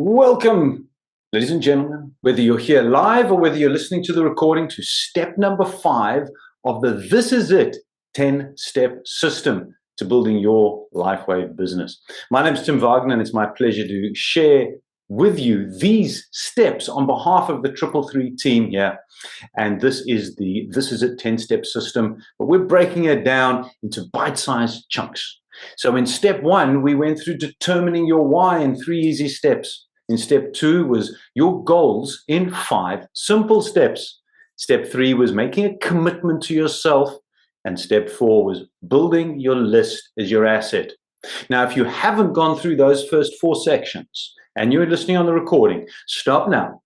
Welcome, ladies and gentlemen, whether you're here live or whether you're listening to the recording, to step number 5 of the This Is It 10-step system to building your LifeWave business. My name is Tim Wagner, and it's my pleasure to share with you these steps on behalf of the 333 team here. And this is It 10-step system, but we're breaking it down into bite-sized chunks. So in step 1, we went through determining your why in 3 easy steps. In step 2 was your goals in 5 simple steps. Step 3 was making a commitment to yourself. And step 4 was building your list as your asset. Now, if you haven't gone through those first 4 sections and you're listening on the recording, stop now.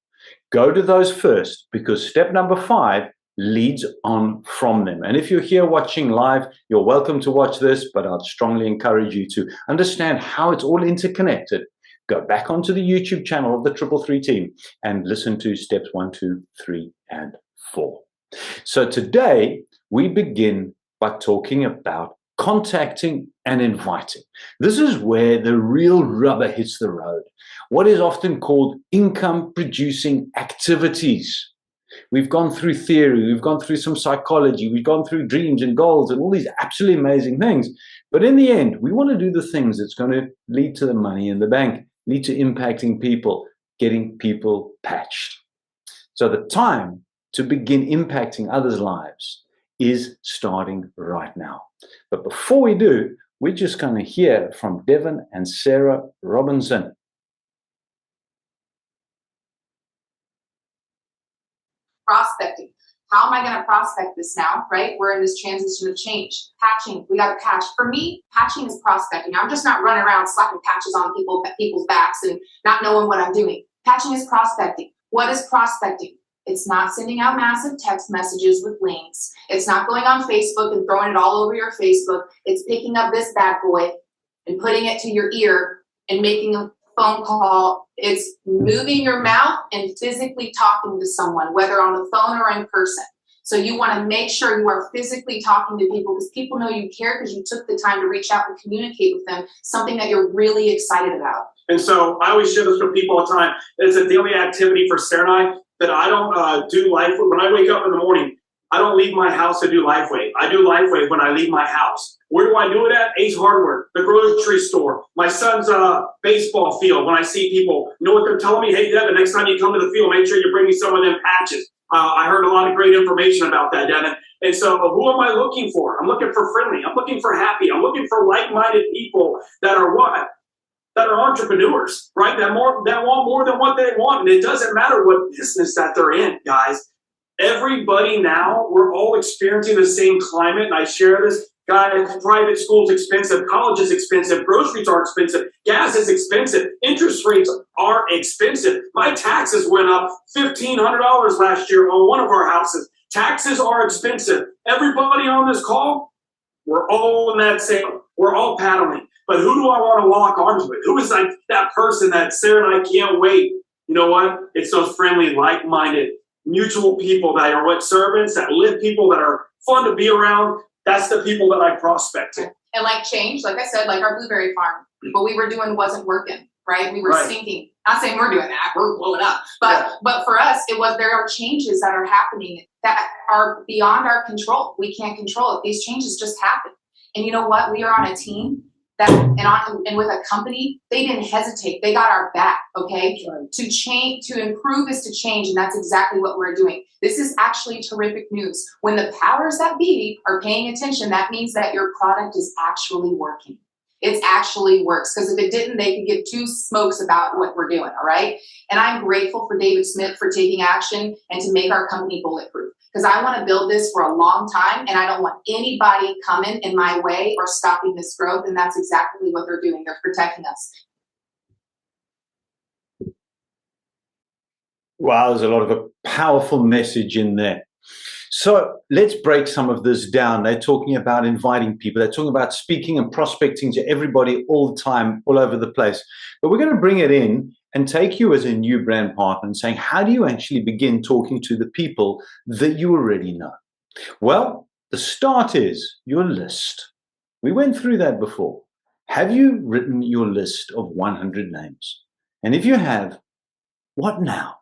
Go to those first, because step number 5 leads on from them. And if you're here watching live, you're welcome to watch this, but I'd strongly encourage you to understand how it's all interconnected. Go back onto the YouTube channel of the 333 team and listen to steps 1, 2, 3, and 4. So today we begin by talking about contacting and inviting. This is where the real rubber hits the road. What is often called income producing activities. We've gone through theory, we've gone through some psychology, we've gone through dreams and goals and all these absolutely amazing things. But in the end, we want to do the things that's going to lead to the money in the bank, lead to impacting people, getting people patched. So the time to begin impacting others' lives is starting right now. But before we do, we're just going to hear from Devin and Sarah Robinson. Prospecting. How am I going to prospect this now, right? We're in this transition of change. Patching, we got to patch. For me, patching is prospecting. I'm just not running around slapping patches on people's backs and not knowing what I'm doing. Patching is prospecting. What is prospecting? It's not sending out massive text messages with links. It's not going on Facebook and throwing it all over your Facebook. It's picking up this bad boy and putting it to your ear and making a phone call. It's moving your mouth and physically talking to someone, whether on the phone or in person. So you want to make sure you are physically talking to people, because people know you care because you took the time to reach out and communicate with them, something that you're really excited about. And so I always share this with people all the time. It's a daily activity for Sarah and I that I don't do LifeWave. When I wake up in the morning, I don't leave my house to do LifeWave. I do LifeWave when I leave my house. Where do I do it at? Ace Hardware, the grocery store, my son's baseball field. When I see people, you know what they're telling me? Hey, Devin, next time you come to the field, make sure you bring me some of them patches. I heard a lot of great information about that, Devin. And so who am I looking for? I'm looking for friendly. I'm looking for happy. I'm looking for like-minded people that are what? That are entrepreneurs, right? That want more than what they want. And it doesn't matter what business that they're in, guys. Everybody now, we're all experiencing the same climate. And I share this. Guys, private school's expensive, college is expensive, groceries are expensive, gas is expensive, interest rates are expensive. My taxes went up $1,500 last year on one of our houses. Taxes are expensive. Everybody on this call, we're all in that same, we're all paddling. But who do I want to lock onto it? Who is like that person that Sarah and I can't wait? You know what? It's those friendly, like-minded, mutual people that are what servants, that live people that are fun to be around. That's the people that I prospect. And like change, like I said, like our blueberry farm, what we were doing wasn't working, right? We were sinking. Not saying we're doing that, we're blowing up. But for us, there are changes that are happening that are beyond our control. We can't control it. These changes just happen. And you know what? We are on a team and with a company, they didn't hesitate. They got our back, okay? Right. To change, to improve is to change, and that's exactly what we're doing. This is actually terrific news. When the powers that be are paying attention, that means that your product is actually working. It actually works, because if it didn't, they could give two smokes about what we're doing, all right? And I'm grateful for David Smith for taking action and to make our company bulletproof, because I want to build this for a long time, and I don't want anybody coming in my way or stopping this growth, and that's exactly what they're doing. They're protecting us. Wow, there's a lot of a powerful message in there. So let's break some of this down. They're talking about inviting people. They're talking about speaking and prospecting to everybody all the time, all over the place. But we're going to bring it in and take you as a new brand partner and saying, how do you actually begin talking to the people that you already know? Well, the start is your list. We went through that before. Have you written your list of 100 names? And if you have, what now?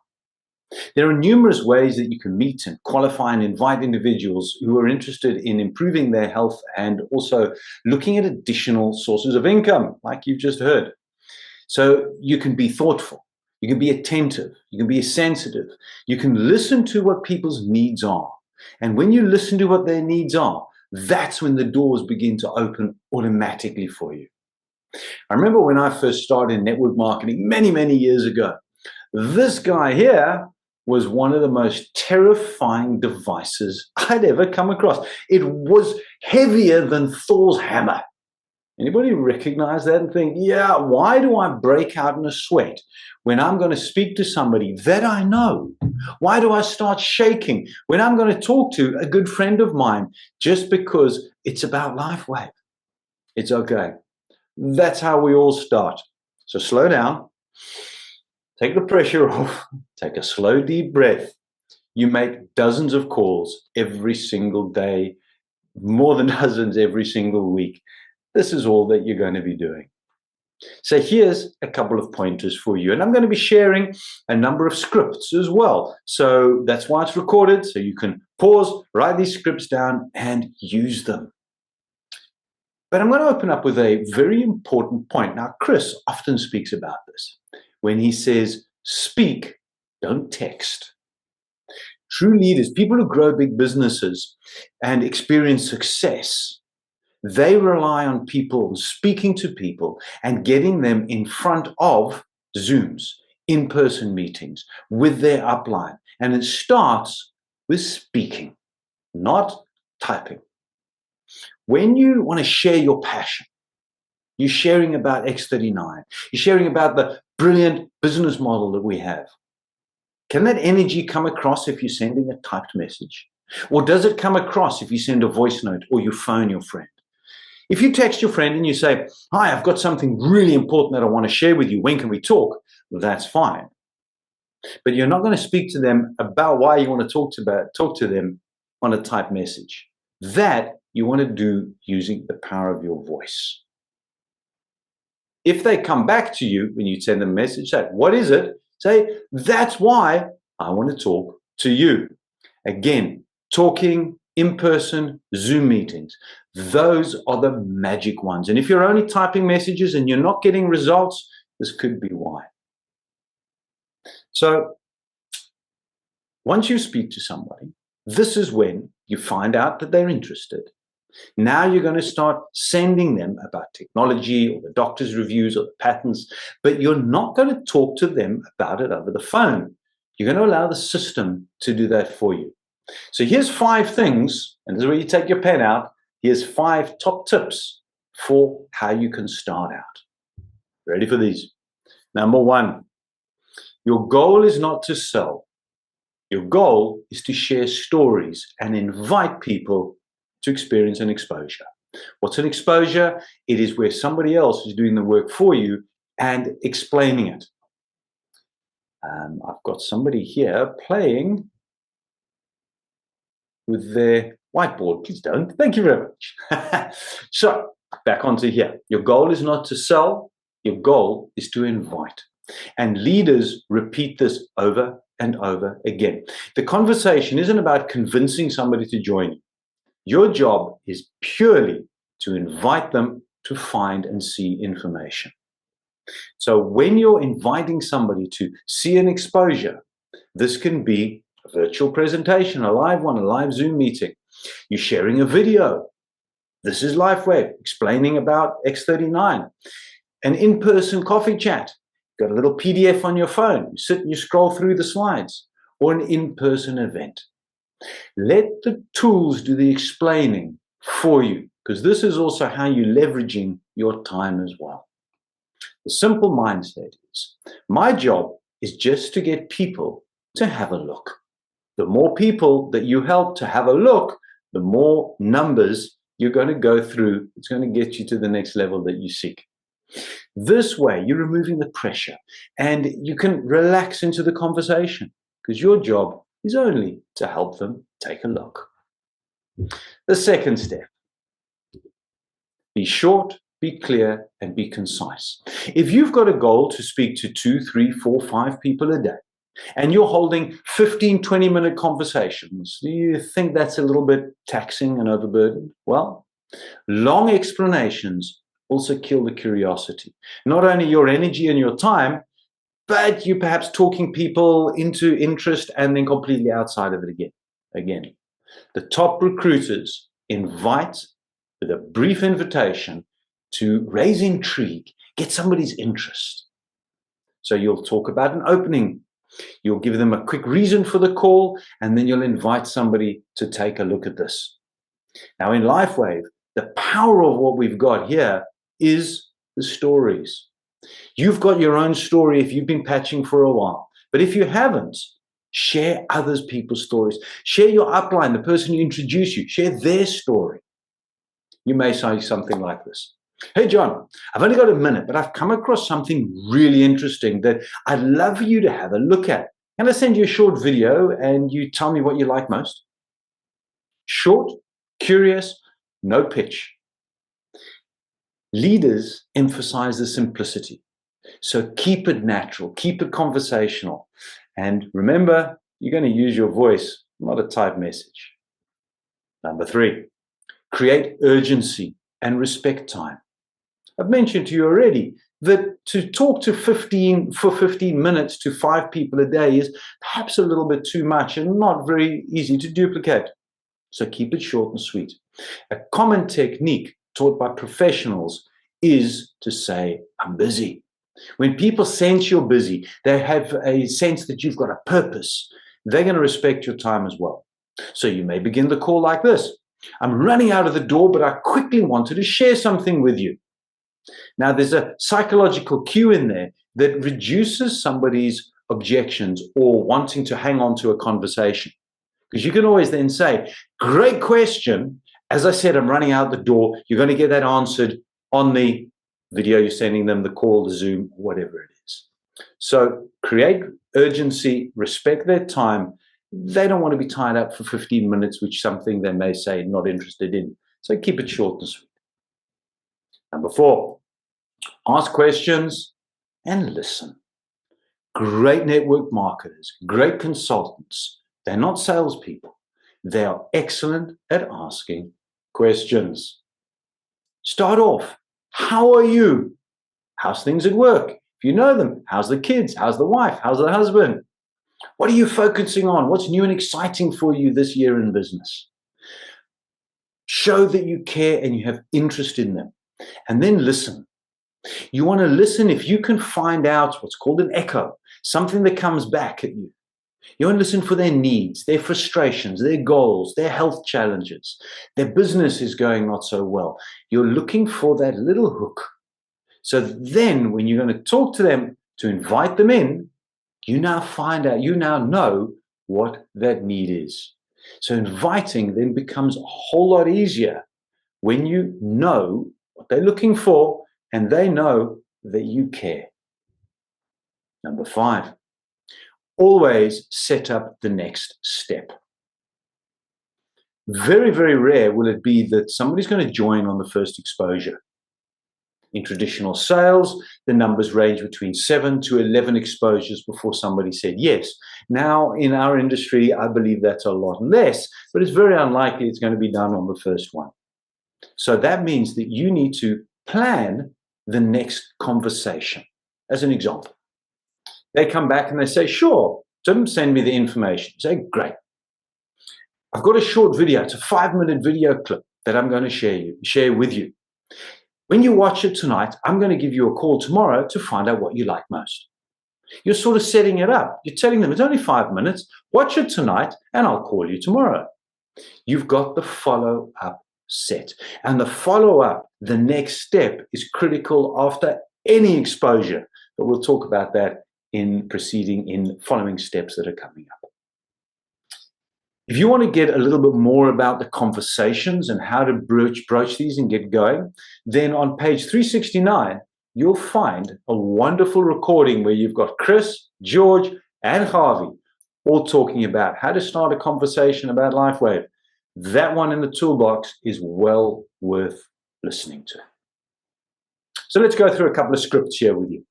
There are numerous ways that you can meet and qualify and invite individuals who are interested in improving their health and also looking at additional sources of income, like you've just heard. So you can be thoughtful, you can be attentive, you can be sensitive, you can listen to what people's needs are. And when you listen to what their needs are, that's when the doors begin to open automatically for you. I remember when I first started in network marketing many, many years ago, this guy here was one of the most terrifying devices I'd ever come across. It was heavier than Thor's hammer. Anybody recognize that and think, yeah, why do I break out in a sweat when I'm going to speak to somebody that I know? Why do I start shaking when I'm going to talk to a good friend of mine just because it's about LifeWave? It's okay. That's how we all start. So slow down, take the pressure off, take a slow, deep breath. You make dozens of calls every single day, more than dozens every single week. This is all that you're going to be doing. So here's a couple of pointers for you. And I'm going to be sharing a number of scripts as well. So that's why it's recorded. So you can pause, write these scripts down and use them. But I'm going to open up with a very important point. Now, Chris often speaks about this when he says, speak, don't text. True leaders, people who grow big businesses and experience success, they rely on people, speaking to people and getting them in front of Zooms, in-person meetings with their upline. And it starts with speaking, not typing. When you want to share your passion, you're sharing about X39, you're sharing about the brilliant business model that we have. Can that energy come across if you're sending a typed message? Or does it come across if you send a voice note or you phone your friend? If you text your friend and you say, hi, I've got something really important that I want to share with you. When can we talk? Well, that's fine. But you're not going to speak to them about why you want to talk to them on a typed message. That you want to do using the power of your voice. If they come back to you when you send them a message, say, what is it? Say, that's why I want to talk to you. Again, talking, in-person, Zoom meetings. Those are the magic ones. And if you're only typing messages and you're not getting results, this could be why. So once you speak to somebody, this is when you find out that they're interested. Now you're going to start sending them about technology or the doctor's reviews or the patents, but you're not going to talk to them about it over the phone. You're going to allow the system to do that for you. So here's 5 things, and this is where you take your pen out. Here's 5 top tips for how you can start out. Ready for these? Number 1, your goal is not to sell. Your goal is to share stories and invite people to experience an exposure. What's an exposure? It is where somebody else is doing the work for you and explaining it. I've got somebody here playing with their whiteboard. Please don't. Thank you very much. So back onto here. Your goal is not to sell. Your goal is to invite. And leaders repeat this over and over again. The conversation isn't about convincing somebody to join you. Your job is purely to invite them to find and see information. So when you're inviting somebody to see an exposure, this can be a virtual presentation, a live one, a live Zoom meeting. You're sharing a video. This is LifeWave, explaining about X39. An in-person coffee chat. You've got a little PDF on your phone. You sit and you scroll through the slides. Or an in-person event. Let the tools do the explaining for you, because this is also how you're leveraging your time as well. The simple mindset is, my job is just to get people to have a look. The more people that you help to have a look, the more numbers you're going to go through. It's going to get you to the next level that you seek. This way, you're removing the pressure and you can relax into the conversation, because your job is only to help them take a look. The second step, be short, be clear, and be concise. If you've got a goal to speak to 2, 3, 4, 5 people a day, and you're holding 15, 20-minute conversations, do you think that's a little bit taxing and overburdened? Well, long explanations also kill the curiosity. Not only your energy and your time, but you're perhaps talking people into interest and then completely outside of it again. The top recruiters invite with a brief invitation to raise intrigue, get somebody's interest. So you'll talk about an opening. You'll give them a quick reason for the call, and then you'll invite somebody to take a look at this. Now in LifeWave, the power of what we've got here is the stories. You've got your own story if you've been patching for a while. But if you haven't, share other people's stories. Share your upline, the person who introduced you. Share their story. You may say something like this. Hey, John, I've only got a minute, but I've come across something really interesting that I'd love for you to have a look at. Can I send you a short video and you tell me what you like most? Short, curious, no pitch. Leaders emphasize the simplicity. So keep it natural, keep it conversational. And remember, you're going to use your voice, not a typed message. Number 3, create urgency and respect time. I've mentioned to you already that to talk to 15 minutes to 5 people a day is perhaps a little bit too much and not very easy to duplicate. So keep it short and sweet. A common technique taught by professionals is to say, I'm busy. When people sense you're busy, they have a sense that you've got a purpose. They're going to respect your time as well. So you may begin the call like this. I'm running out of the door, but I quickly wanted to share something with you. Now, there's a psychological cue in there that reduces somebody's objections or wanting to hang on to a conversation. Because you can always then say, great question. As I said, I'm running out the door. You're going to get that answered on the video you're sending them, the call, the Zoom, whatever it is. So create urgency, respect their time. They don't want to be tied up for 15 minutes, which is something they may say not interested in. So keep it short and sweet. Number 4, ask questions and listen. Great network marketers, great consultants. They're not salespeople. They are excellent at asking questions. Start off. How are you? How's things at work? If you know them, how's the kids? How's the wife? How's the husband? What are you focusing on? What's new and exciting for you this year in business? Show that you care and you have interest in them. And then listen. You want to listen if you can find out what's called an echo, something that comes back at you. You want to listen for their needs, their frustrations, their goals, their health challenges. Their business is going not so well. You're looking for that little hook. So then when you're going to talk to them to invite them in, you now find out, you now know what that need is. So inviting then becomes a whole lot easier when you know what they're looking for and they know that you care. Number 5. Always set up the next step. Very, very rare will it be that somebody's going to join on the first exposure. In traditional sales, the numbers range between 7 to 11 exposures before somebody said yes. Now, in our industry, I believe that's a lot less, but it's very unlikely it's going to be done on the first one. So that means that you need to plan the next conversation. As an example, they come back and they say, sure, Tim, send me the information. You say, great. I've got a short video. It's a 5-minute video clip that I'm going to share with you. When you watch it tonight, I'm going to give you a call tomorrow to find out what you like most. You're sort of setting it up. You're telling them it's only 5 minutes. Watch it tonight and I'll call you tomorrow. You've got the follow-up set. And the follow-up, the next step, is critical after any exposure. But we'll talk about that in following steps that are coming up. If you want to get a little bit more about the conversations and how to broach these and get going, then on page 369, you'll find a wonderful recording where you've got Chris, George, and Harvey all talking about how to start a conversation about LifeWave. That one in the toolbox is well worth listening to. So let's go through a couple of scripts here with you.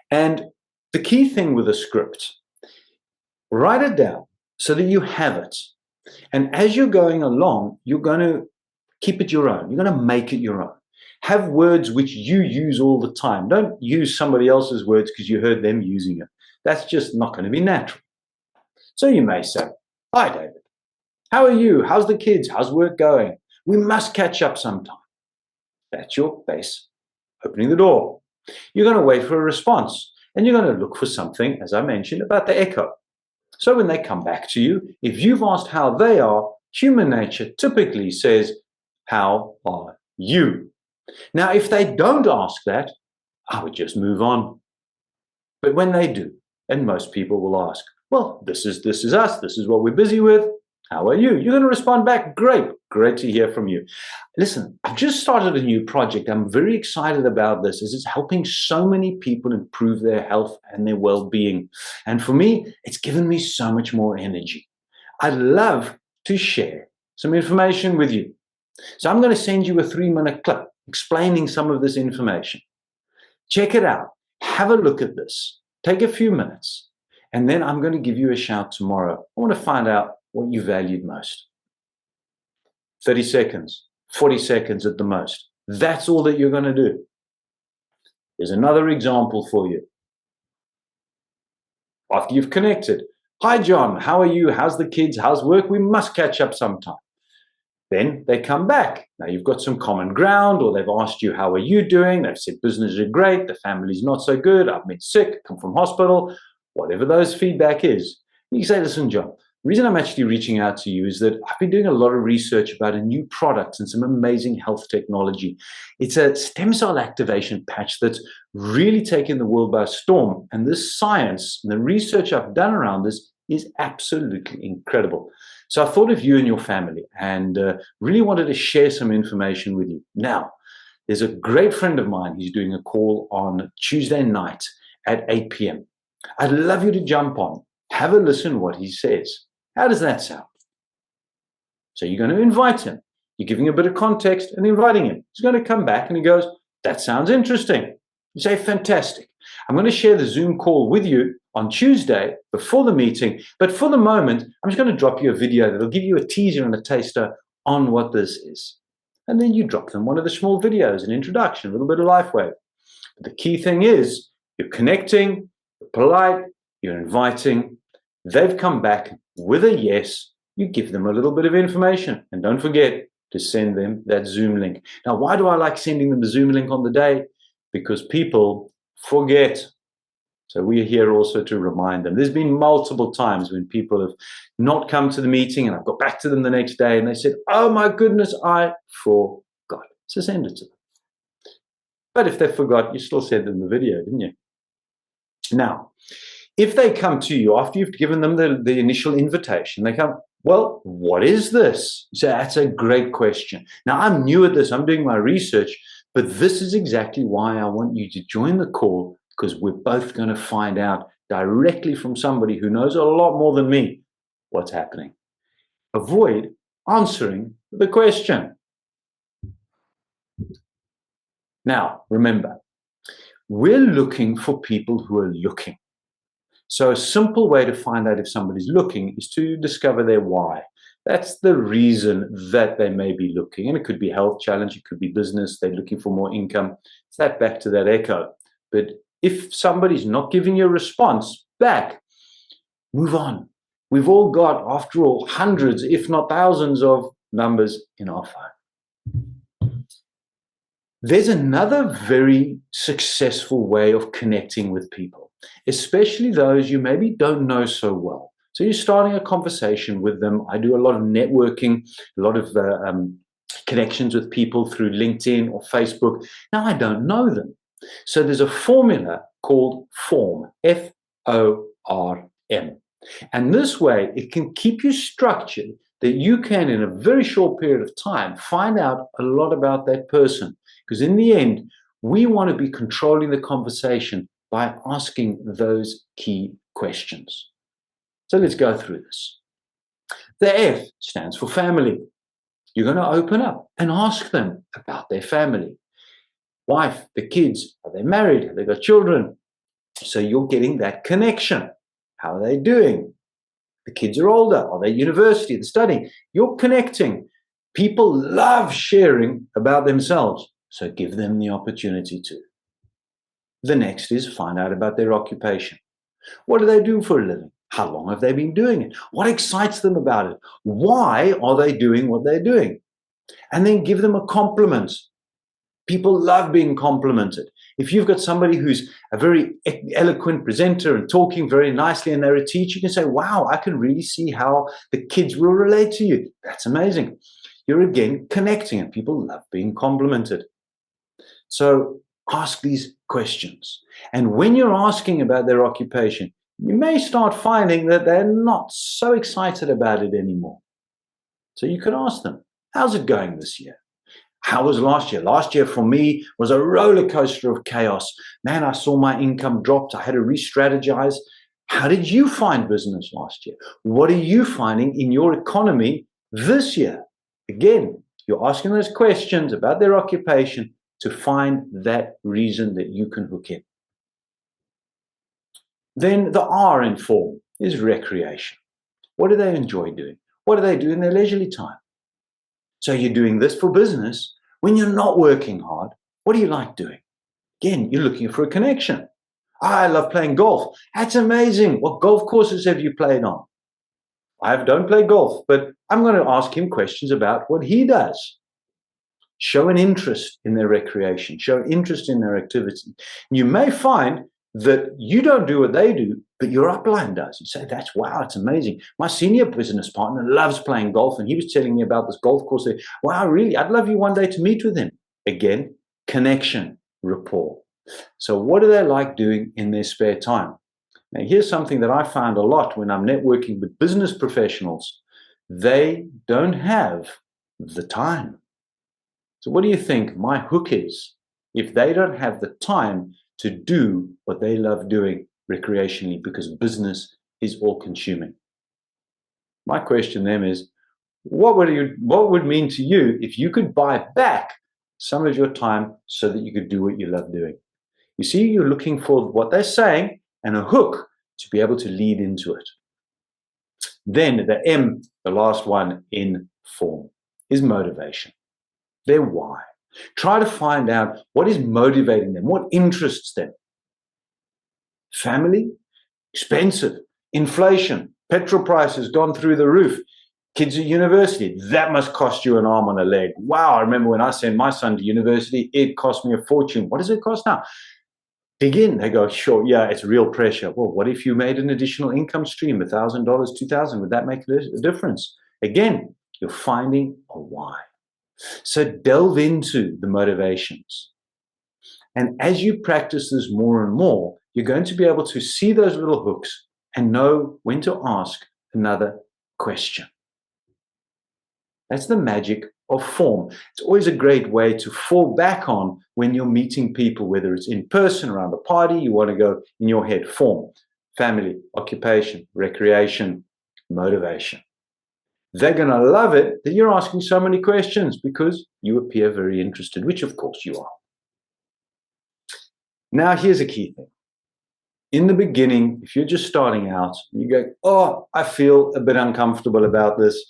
And the key thing with a script, write it down so that you have it. And as you're going along, you're going to keep it your own. You're going to make it your own. Have words which you use all the time. Don't use somebody else's words because you heard them using it. That's just not going to be natural. So you may say, "Hi, David. How are you? How's the kids? How's work going? We must catch up sometime." That's your base opening the door. You're going to wait for a response, and you're going to look for something, as I mentioned, about the echo. So when they come back to you, if you've asked how they are, human nature typically says, "How are you?" Now, if they don't ask that, I would just move on. But when they do, and most people will ask, "Well, this is us. This is what we're busy with. How are you?" You're going to respond back, "Great to hear from you. Listen, I've just started a new project. I'm very excited about this as it's helping so many people improve their health and their well-being. And for me, it's given me so much more energy. I'd love to share some information with you. So I'm going to send you a 3-minute clip explaining some of this information. Check it out. Have a look at this. Take a few minutes. And then I'm going to give you a shout tomorrow. I want to find out what you valued most." 30 seconds, 40 seconds at the most. That's all that you're going to do. Here's another example for you. After you've connected, "Hi, John. How are you? How's the kids? How's work? We must catch up sometime." Then they come back. Now you've got some common ground, or they've asked you, "How are you doing?" They've said, "Business is great. The family's not so good. I've been sick, come from hospital," whatever those feedback is. You say, "Listen, John, the reason I'm actually reaching out to you is that I've been doing a lot of research about a new product and some amazing health technology. It's a stem cell activation patch that's really taken the world by storm. And this science and the research I've done around this is absolutely incredible. So I thought of you and your family and really wanted to share some information with you." Now, there's a great friend of mine. He's doing a call on Tuesday night at 8 p.m. I'd love you to jump on. Have a listen what he says. How does that sound? So you're going to invite him. You're giving a bit of context and inviting him. He's going to come back and he goes, "That sounds interesting." You say, "Fantastic. I'm going to share the Zoom call with you on Tuesday before the meeting. But for the moment, I'm just going to drop you a video that'll give you a teaser and a taster on what this is." And then you drop them one of the small videos, an introduction, a little bit of LifeWave. But the key thing is you're connecting, you're polite, you're inviting. They've come back with a yes. You give them a little bit of information. And don't forget to send them that Zoom link. Now, why do I like sending them the Zoom link on the day? Because people forget. So we're here also to remind them. There's been multiple times when people have not come to the meeting and I've got back to them the next day and they said, "Oh my goodness, I forgot." So send it to them. But if they forgot, you still sent them the video, didn't you? Now, if they come to you after you've given them the initial invitation, they come, "Well, what is this?" You say, "That's a great question. Now, I'm new at this. I'm doing my research, but this is exactly why I want you to join the call, because we're both going to find out directly from somebody who knows a lot more than me what's happening." Avoid answering the question. Now, remember, we're looking for people who are looking. So a simple way to find out if somebody's looking is to discover their why. That's the reason that they may be looking. And it could be health challenge, it could be business, they're looking for more income. It's that back to that echo. But if somebody's not giving you a response back, move on. We've all got, after all, hundreds, if not thousands of numbers in our phone. There's another very successful way of connecting with people, especially those you maybe don't know so well. So you're starting a conversation with them. I do a lot of networking, a lot of connections with people through LinkedIn or Facebook. Now, I don't know them. So there's a formula called FORM, F-O-R-M. And this way, it can keep you structured that you can, in a very short period of time, find out a lot about that person. Because in the end, we want to be controlling the conversation by asking those key questions. So let's go through this. The F stands for family. You're going to open up and ask them about their family. wife, the kids, are they married? Have they got children? So you're getting that connection. How are they doing? The kids are older. Are they at university? They're studying. You're connecting. People love sharing about themselves. So give them the opportunity to. The next is find out about their occupation. What do they do for a living? How long have they been doing it? What excites them about it? Why are they doing what they're doing? And then give them a compliment. People love being complimented. If you've got somebody who's a very eloquent presenter and talking very nicely and they're a teacher, you can say, wow, I can really see how the kids will relate to you. That's amazing. You're again connecting, and people love being complimented. So ask these questions. And when you're asking about their occupation, you may start finding that they're not so excited about it anymore. So you can ask them, how's it going this year? How was last year? Last year for me was a roller coaster of chaos. Man, I saw my income dropped. I had to re-strategize. How did you find business last year? What are you finding in your economy this year? Again, you're asking those questions about their occupation to find that reason that you can hook in. Then the R in form is recreation. What do they enjoy doing? What do they do in their leisurely time? So you're doing this for business. When you're not working hard, what do you like doing? Again, you're looking for a connection. I love playing golf. That's amazing. What golf courses have you played on? I don't play golf, but I'm going to ask him questions about what he does. Show an interest in their recreation. Show interest in their activity. You may find that you don't do what they do, but your upline does. You say, that's wow, it's amazing. My senior business partner loves playing golf, and he was telling me about this golf course. Wow, really? I'd love you one day to meet with him. Again, connection, rapport. So what do they like doing in their spare time? Now, here's something that I found a lot when I'm networking with business professionals. They don't have the time. So what do you think my hook is if they don't have the time to do what they love doing recreationally, because business is all consuming? My question then is, what would mean to you if you could buy back some of your time so that you could do what you love doing? You see, you're looking for what they're saying and a hook to be able to lead into it. Then the M, the last one in form, is motivation. Their why. Try to find out what is motivating them, what interests them. Family, expensive, inflation, petrol prices gone through the roof, kids at university, that must cost you an arm and a leg. Wow, I remember when I sent my son to university, it cost me a fortune. What does it cost now? Dig in. They go, sure, yeah, it's real pressure. Well, what if you made an additional income stream, $1,000, $2,000? Would that make a difference? Again, you're finding a why. So delve into the motivations. And as you practice this more and more, you're going to be able to see those little hooks and know when to ask another question. That's the magic of form. It's always a great way to fall back on when you're meeting people, whether it's in person, around the party, you want to go in your head, form, family, occupation, recreation, motivation. They're going to love it that you're asking so many questions because you appear very interested, which of course you are. Now, here's a key thing. In the beginning, if you're just starting out, you go, oh, I feel a bit uncomfortable about this.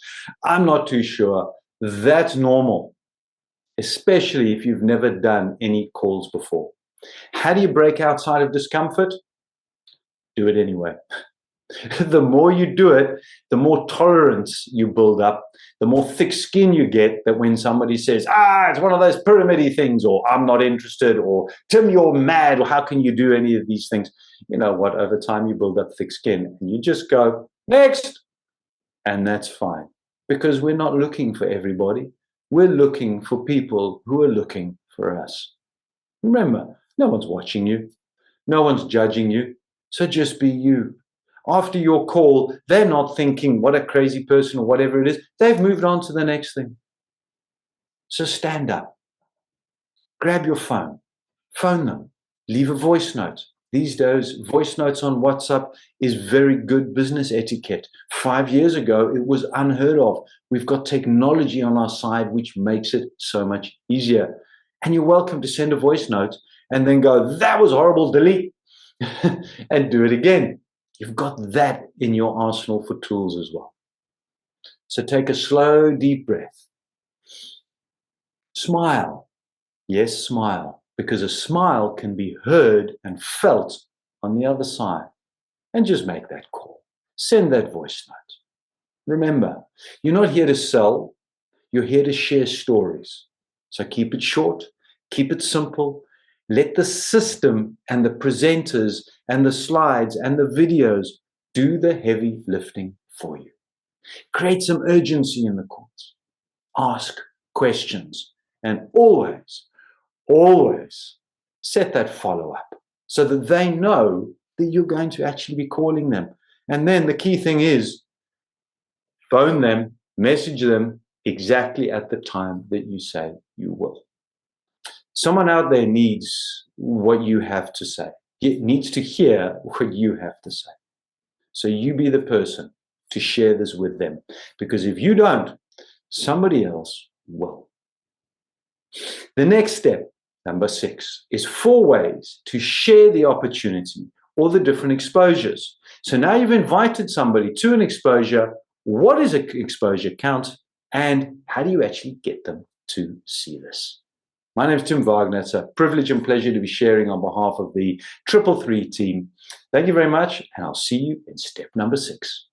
I'm not too sure. That's normal, especially if you've never done any calls before. How do you break outside of discomfort? Do it anyway. The more you do it, the more tolerance you build up, the more thick skin you get that when somebody says, it's one of those pyramid things, or I'm not interested, or Tim, you're mad, or how can you do any of these things? You know what? Over time, you build up thick skin and you just go, next. And that's fine, because we're not looking for everybody. We're looking for people who are looking for us. Remember, no one's watching you. No one's judging you. So just be you. After your call, they're not thinking, what a crazy person or whatever it is. They've moved on to the next thing. So stand up. Grab your phone. Phone them. Leave a voice note. These days, voice notes on WhatsApp is very good business etiquette. 5 years ago, it was unheard of. We've got technology on our side, which makes it so much easier. And you're welcome to send a voice note and then go, that was horrible, delete, and do it again. You've got that in your arsenal for tools as well. So take a slow, deep breath. Smile. Yes, smile, because a smile can be heard and felt on the other side. And just make that call. Send that voice note. Remember, you're not here to sell. You're here to share stories. So keep it short, keep it simple. Let the system and the presenters and the slides and the videos do the heavy lifting for you. Create some urgency in the calls. Ask questions and always set that follow-up so that they know that you're going to actually be calling them. And then the key thing is phone them, message them exactly at the time that you say you will. Someone out there needs what you have to say. It needs to hear what you have to say. So you be the person to share this with them. Because if you don't, somebody else will. The next step, number 6, is 4 ways to share the opportunity or the different exposures. So now you've invited somebody to an exposure. What is an exposure count? And how do you actually get them to see this? My name is Tim Wagner. It's a privilege and pleasure to be sharing on behalf of the 333 team. Thank you very much, and I'll see you in step number 6.